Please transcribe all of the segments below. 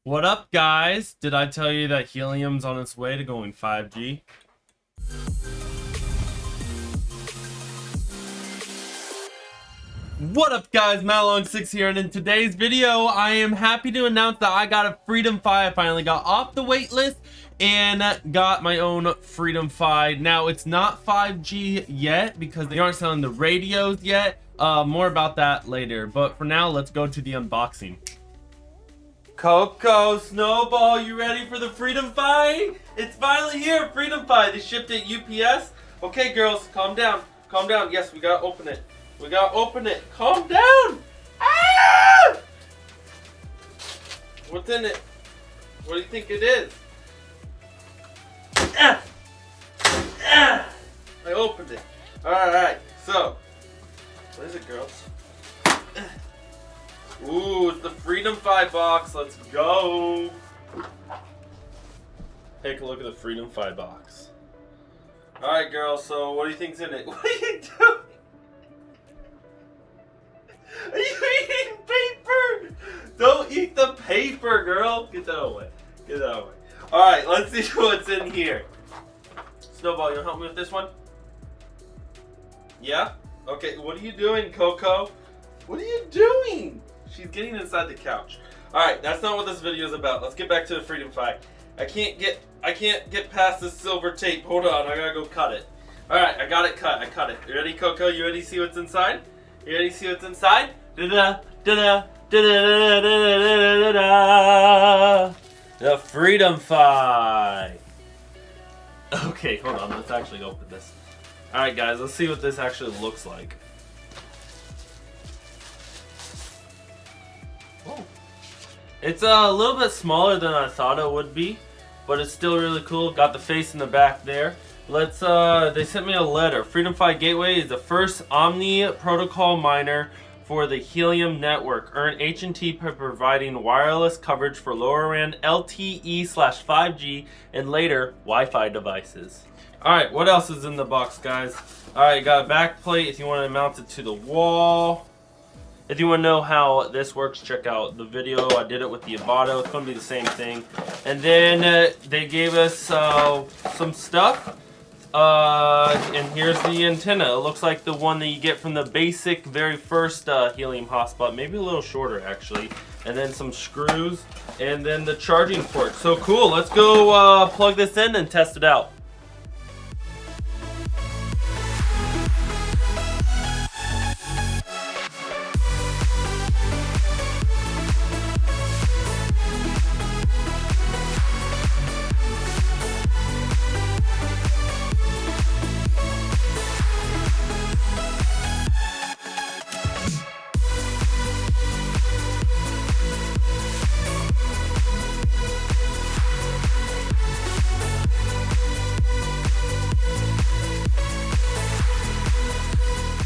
What up, guys? Did I tell you that Helium's on its way to going 5G? What up, guys? MattLong6 here, and in today's video, I am happy to announce that I got a FreedomFi. I finally got off the wait list and got my own FreedomFi. Now, it's not 5G yet because they aren't selling the radios yet. More about that later, but for now, let's go to the unboxing. Coco, Snowball, you ready for the FreedomFi? It's finally here, FreedomFi. They shipped it UPS. Okay, girls, calm down. Calm down. Yes, we gotta open it. We gotta open it. Calm down. Ah! What's in it? What do you think it is? Ah! Ah! I opened it. Alright, so, what is it, girls? Ooh, it's the FreedomFi box. Let's go. Take a look at the FreedomFi box. Alright, girls, so what do you think's in it? What are you doing? Are you eating paper? Don't eat the paper, girl. Get that away. Get that away. Alright, let's see what's in here. Snowball, you wanna help me with this one? Yeah? Okay, what are you doing, Coco? What are you doing? She's getting inside the couch. Alright, that's not what this video is about. Let's get back to the FreedomFi. I can't get past this silver tape. Hold on, I gotta go cut it. Alright, I got it cut. I cut it. You ready, Coco? You ready to see what's inside? You ready to see what's inside? Da-da, da-da, da-da, da-da, da-da. The FreedomFi. Okay, hold on. Let's actually open this. Alright, guys, let's see what this actually looks like. Oh. It's a little bit smaller than I thought it would be, but it's still really cool. Got the face in the back there. Let's they sent me a letter. FreedomFi Gateway is the first Omni protocol miner for the Helium network. Earn HNT by providing wireless coverage for lower-end LTE/5G and later Wi-Fi devices. Alright, what else is in the box, guys? Alright, you got a back plate if you want to mount it to the wall. If you want to know how this works, check out the video. I did it with the Avado. It's going to be the same thing. And then they gave us some stuff. And here's the antenna. It looks like the one that you get from the basic, very first Helium Hotspot. Maybe a little shorter, actually. And then some screws. And then the charging port. So cool. Let's go plug this in and test it out.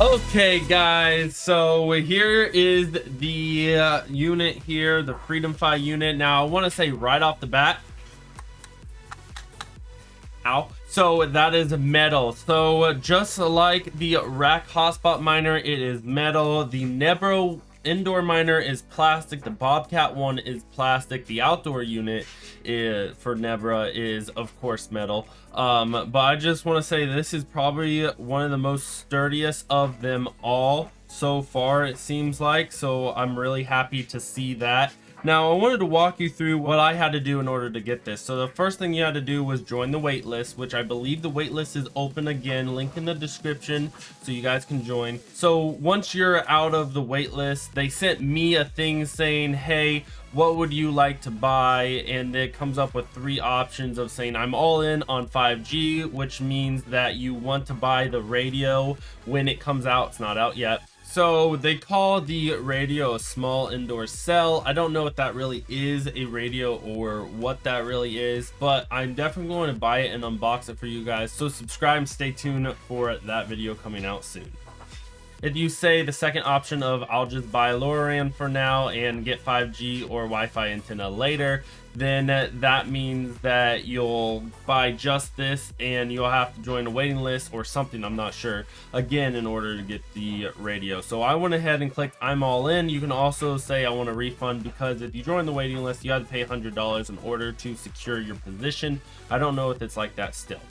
Okay, guys, so here is the unit here, the FreedomFi unit. Now, I want to say right off the bat, so that is metal. So just like the rack hotspot miner, it is metal. The Nebro indoor miner is plastic. The Bobcat one is plastic. The outdoor unit for Nebra is of course metal. But I just want to say this is probably one of the most sturdiest of them all so far, it seems like. So I'm really happy to see that. Now, I wanted to walk you through what I had to do in order to get this. So the first thing you had to do was join the wait list, which I believe the wait list is open again. Link in the description so you guys can join. So once you're out of the wait list, they sent me a thing saying, hey, what would you like to buy? And it comes up with 3 options of saying I'm all in on 5G, which means that you want to buy the radio when it comes out. It's not out yet. So they call the radio a small indoor cell. I don't know if that really is a radio or what that really is, but I'm definitely going to buy it and unbox it for you guys. So subscribe and stay tuned for that video coming out soon. If you say the second option of I'll just buy LoRaWAN for now and get 5G or Wi-Fi antenna later, then that means that you'll buy just this and you'll have to join a waiting list or something, I'm not sure, again, in order to get the radio. So I went ahead and clicked I'm all in. You can also say I want a refund, because if you join the waiting list, you have to pay $100 in order to secure your position. I don't know if it's like that still.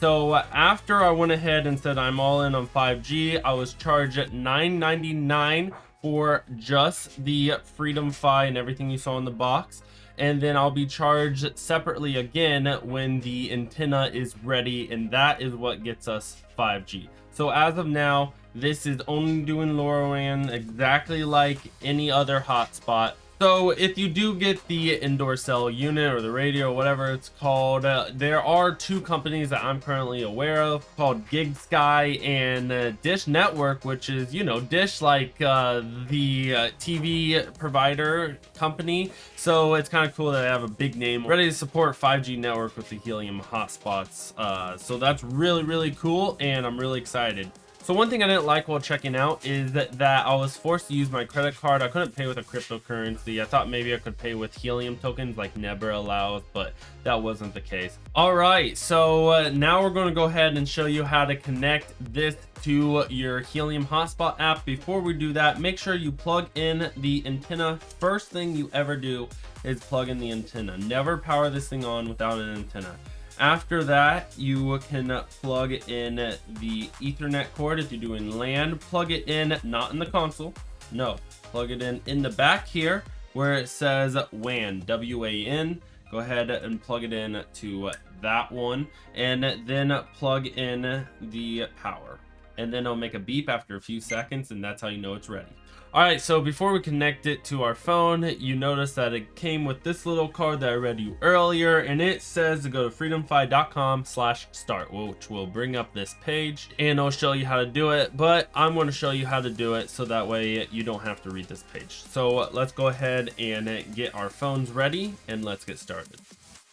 So after I went ahead and said I'm all in on 5G, I was charged at $9.99 for just the FreedomFi and everything you saw in the box. And then I'll be charged separately again when the antenna is ready, and that is what gets us 5G. So as of now, this is only doing LoRaWAN exactly like any other hotspot. So if you do get the indoor cell unit or the radio or whatever it's called, there are two companies that I'm currently aware of called GigSky and Dish Network, which is, you know, Dish, like the TV provider company. So it's kind of cool that I have a big name ready to support 5G network with the Helium hotspots. So that's really, really cool, and I'm really excited. So one thing I didn't like while checking out is that I was forced to use my credit card. I couldn't pay with a cryptocurrency. I thought maybe I could pay with Helium tokens like Nebra allows, but that wasn't the case. All right, so now we're going to go ahead and show you how to connect this to your Helium hotspot app. Before we do that, make sure you plug in the antenna. First thing you ever do is plug in the antenna. Never power this thing on without an antenna. After that, you can plug in the Ethernet cord. If you're doing LAN, plug it in, not in the console. No, plug it in the back here where it says WAN, W-A-N. Go ahead and plug it in to that one, and then plug in the power. And then it'll make a beep after a few seconds, and that's how you know it's ready. All right, so before we connect it to our phone, you notice that it came with this little card that I read you earlier, and it says to go to freedomfi.com/start, which will bring up this page, and it'll show you how to do it, but I'm going to show you how to do it so that way you don't have to read this page. So let's go ahead and get our phones ready, and let's get started.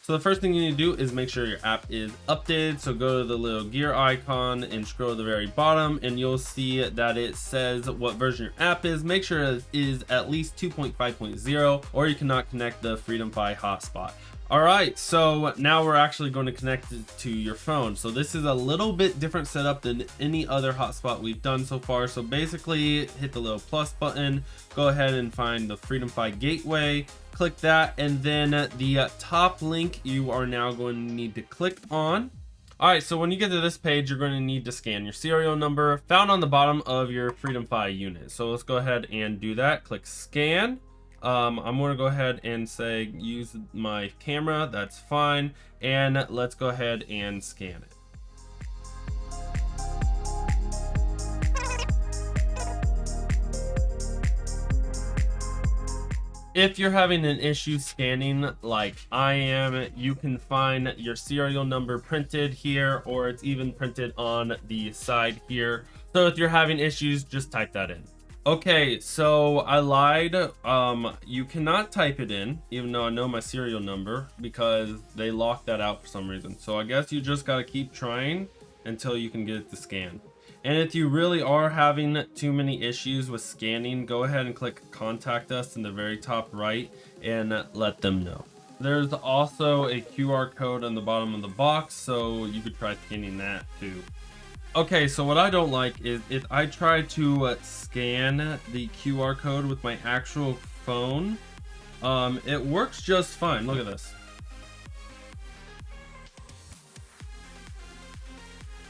So the first thing you need to do is make sure your app is updated. So go to the little gear icon and scroll to the very bottom, and you'll see that it says what version your app is. Make sure it is at least 2.5.0, or you cannot connect the FreedomFi hotspot. All right, so now we're actually going to connect it to your phone. So this is a little bit different setup than any other hotspot we've done so far. So basically, hit the little plus button, go ahead and find the FreedomFi gateway, click that, and then the top link you are now going to need to click on. All right, so when you get to this page, you're going to need to scan your serial number found on the bottom of your FreedomFi unit. So let's go ahead and do that. Click scan. I'm going to go ahead and say use my camera. That's fine. And let's go ahead and scan it. If you're having an issue scanning like I am, you can find your serial number printed here, or it's even printed on the side here. So if you're having issues, just type that in. Okay, so I lied. You cannot type it in, even though I know my serial number, because they locked that out for some reason. So I guess you just gotta keep trying until you can get it to scan. And if you really are having too many issues with scanning, go ahead and click contact us in the very top right and let them know. There's also a QR code on the bottom of the box, so you could try scanning that too. Okay, so what I don't like is if I try to scan the QR code with my actual phone, it works just fine. Look at this.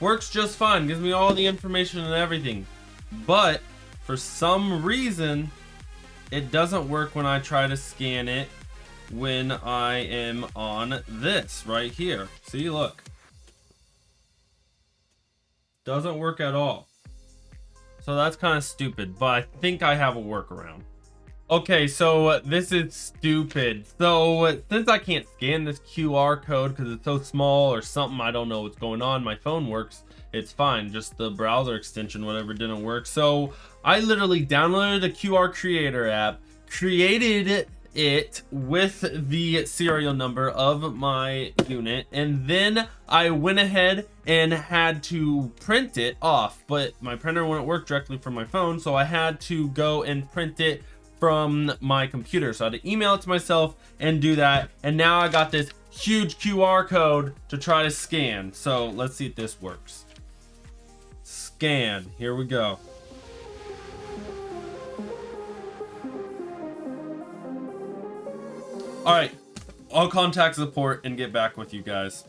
Works just fine, gives me all the information and everything. But for some reason, it doesn't work when I try to scan it when I am on this right here. See, look. Doesn't work at all. So that's kind of stupid, but I think I have a workaround. Okay, so this is stupid. So since I can't scan this QR code because it's so small or something, I don't know what's going on. My phone works, it's fine. Just the browser extension, whatever, didn't work. So I literally downloaded a QR creator app, created it with the serial number of my unit, and then I went ahead and had to print it off, but my printer wouldn't work directly from my phone, so I had to go and print it from my computer. So I had to email it to myself and do that, and now I got this huge QR code to try to scan. So let's see if this works. Scan, here we go. All right, I'll contact support and get back with you guys.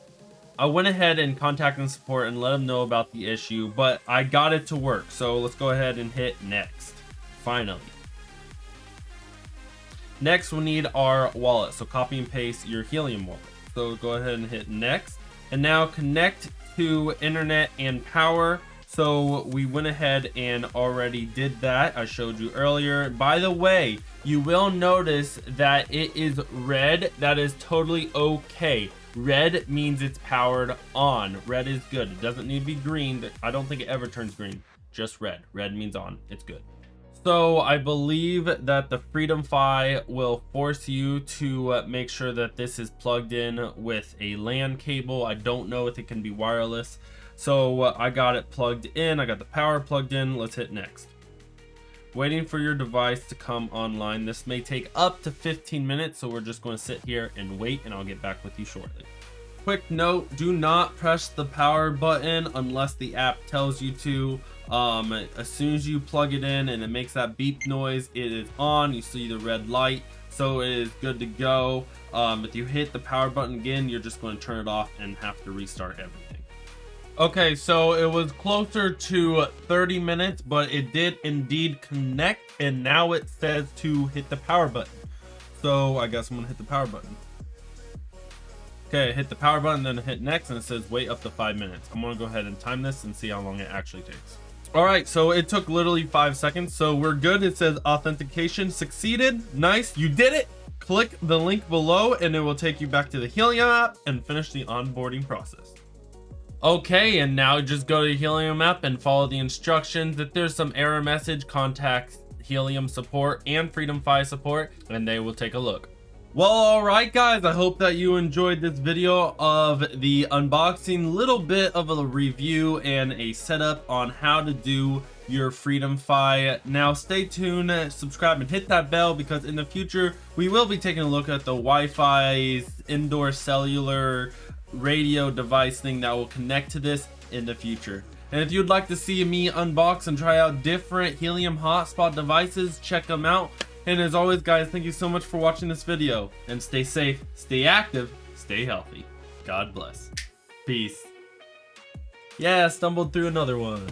I went ahead and contacted support and let them know about the issue, but I got it to work. So let's go ahead and hit next. Finally. Next, we need our wallet. So copy and paste your Helium wallet. So go ahead and hit next. And now connect to internet and power. So we went ahead and already did that. I showed you earlier. By the way, you will notice that it is red. That is totally okay. Red means it's powered on. Red is good. It doesn't need to be green. I don't think it ever turns green. Just red. Red means on. It's good. So I believe that the FreedomFi will force you to make sure that this is plugged in with a LAN cable. I don't know if it can be wireless. So I got it plugged in. I got the power plugged in. Let's hit next. Waiting for your device to come online. This may take up to 15 minutes. So we're just going to sit here and wait, and I'll get back with you shortly. Quick note, do not press the power button unless the app tells you to. As soon as you plug it in and it makes that beep noise, it is on. You see the red light, so it is good to go. If you hit the power button again, you're just going to turn it off and have to restart everything. Okay, so it was closer to 30 minutes, but it did indeed connect, and now it says to hit the power button. So I guess I'm gonna hit the power button. Okay, hit the power button, then hit next, and it says wait up to 5 minutes. I'm gonna go ahead and time this and see how long it actually takes. All right, so it took literally 5 seconds, so we're good. It says authentication succeeded. Nice, you did it. Click the link below and it will take you back to the Helium app and finish the onboarding process. Okay, and now just go to the Helium app and follow the instructions. If there's some error message, contact Helium support and FreedomFi support and they will take a look. Well, all right guys, I hope that you enjoyed this video of the unboxing, little bit of a review and a setup on how to do your FreedomFi. Now stay tuned, subscribe and hit that bell, because in the future we will be taking a look at the Wi-Fi's indoor cellular radio device thing that will connect to this in the future. And if you'd like to see me unbox and try out different Helium Hotspot devices, check them out. And as always guys, thank you so much for watching this video, and stay safe, stay active, stay healthy. God bless. Peace. Yeah, stumbled through another one.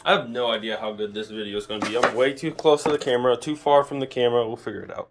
I have no idea how good this video is going to be. I'm way too close to the camera, too far from the camera. We'll figure it out.